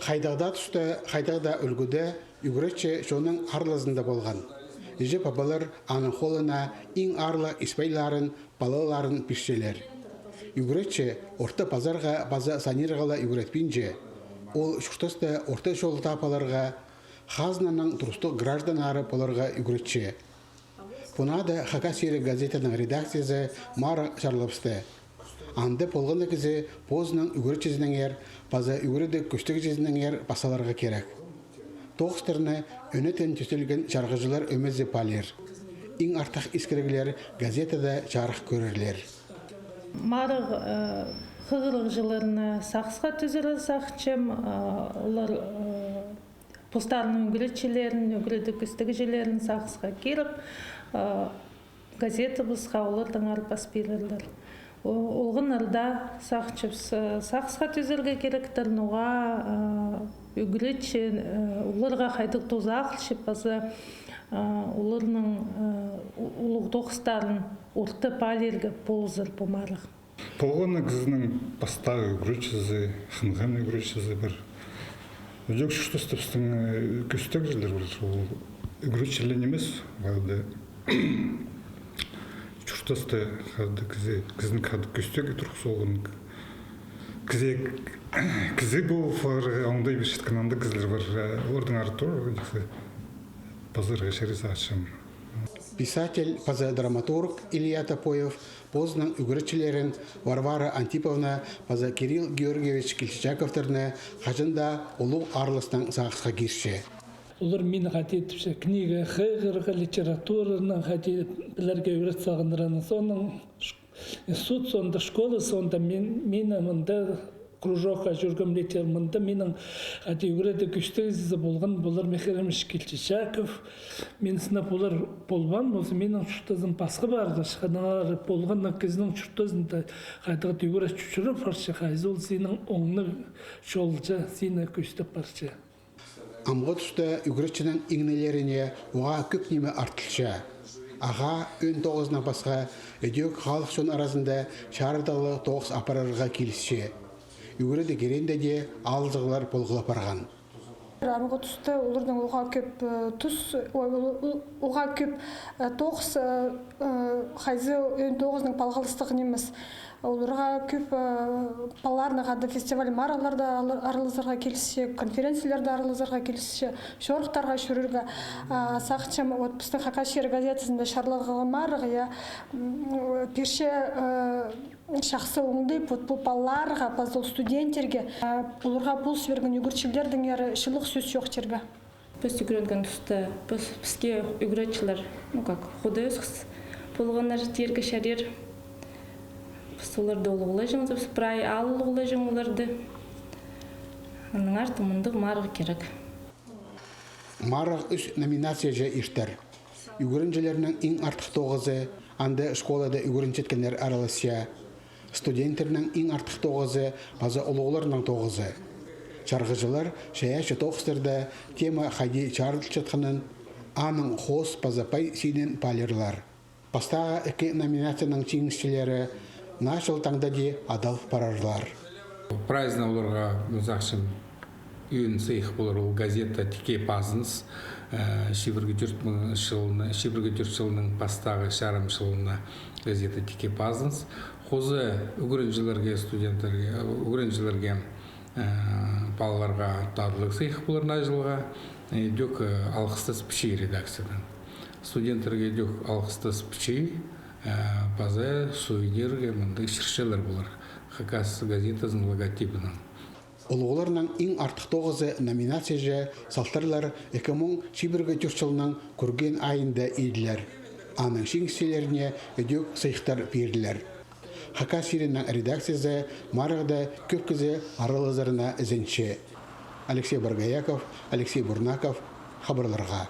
Хайдағда тұста, хайдағда үлгіде үгіретші шоның арлазында болған. Ежі папалар аның қолына ең арлы испайларын, балаларын пішчелер. Үгіретші орта пазарға база санирғала үгіретпінже, ол шуштасты орта жол тапаларға хазнаның тұрыстық граждан ары поларға үгіретші. Пунада Хакасири газетаның редакциясы Мара Шарлапсты. Анды полғаны кізі позының үгірет жезінің ер, база үгіреті күштік жезінің ер басаларға керек. Тоғыстырны өнетен түстелген жарғыжылар өмезі палер. Ең артақ искірігілер газетада жарық көрерлер. Марық қығырық жыларына сақсыға түзірі сақчым, олар постарының үгіретшілерін, үгіреті күстік жерлерін сақсыға келіп, газеті бұзға олардың арпас берілдір. Олғын арда сақсыға түзірге керектерін оға үгіретші, оларға қайдық тоза ақылшып базы оларының ұлық тоқыстарын орты палерге болызыр бұмарық. Полғаны кізінің бастағы үгіретшізі, хынған үгіретшізі бір. Өжек шүштістіпстің күстік жерлер бұл. Үгіретшілен емес, бағды шүштісті кіздің қады күстік тұрқысы олғын. Кізе бұл оңдай бір шеткананды кізлер бар. Ордың артур, базарға шәресі ашым. Писатель, драматург Илья Топоев, поздның үгіретшілерін Варвара Антиповна, Кирилл Георгиевич Кельчаковтарны қажында олу арлыстың сағысқа кешші. Олар мені қатетіпші книга, қығырға, литератураны қатетілерге үйрет сағындыраны. Соның суд сонда, школы сонда мен мұнда кружокқа жүргім летер мұнда менің үйреті күштізі болған болар Мехеремиш Кельчаков. Мен сынап олар болған, осы менің шүртізім пасқы барды. Шықаналар болған кезінің шүртізінде қайдығы үйрет жүшіріп баршы. Қайзы ол сенің оңны жолжа, сені күштіп баршы. Амғы тұста үгіретшінің еңнелеріне оға көп неме артылша. Аға өн тоғызына басқа өдек халық сон арасында шарыдалы тоғыз апарарға келісше. Үгіреті керенде де алзығылар болғылап барған. Амғы тұста олардың оға көп оға көп тоғыз қайзы өн тоғыздың палғалыстығы неміз. Оларға көп паларныға да фестиваль мараларда арылызырға келісше, конференцияларда арылызырға келісше, шорықтарға жүрірге сақчым отпыстың Хакасири газетасында шарлығы марығы, перше шақсы оңды палларға, пазыл студенттерге, оларға бұл сверген үгірчілердің әрі шылық сөз жоқтерге. Біз үгіренген тұста, бізге үгіретшілер, құды өз болғанар жерге шәрер, соларды олығылай жаңыз, біз бірай алылығылай жаңыларды. Оның арты мұндық марығы керек. Марығы үш номинация жа іштер. Үгірінжелерінің ең артық тоғызы, анды школада үгірінчеткенлер аралысия. Студенттерінің ең артық тоғызы, база олығыларының тоғызы. Чарғыжылар шаяшы тоғыстырда тема қайди чарлық жатқанын аның қос базапай сейнен палерлар. Бастаға үкі номинацияның чеңісшілері нашыл таңда де адал парарлар. Праздна оларға мұзақшым үйін сыйық болар ол газета тіке пазыныз. Шибіргі жүрт жылының бастағы шарым жылына газета тіке пазыныз. Қозы үгірінжілерге студенттерге, үгірінжілерге балаларға тадылық сыйық болар на жылға. Дөк алғыстыз пішей редакциядан. Студенттерге дөк алғыстыз пішей. База сувенирге мұндай шыршелер болар. Хакас газетасының логотипінің. Олығыларының ең артық тоғызы номинация жа салтарлар 2021 жылының көрген айында еділер. Аның шеңістелеріне өдек сыйықтар берілер. Хакасирінің редакциясы марығда көп кізі аралызарына ізінші. Алексей Баргаяков, Алексей Бурнаков, хабарларға.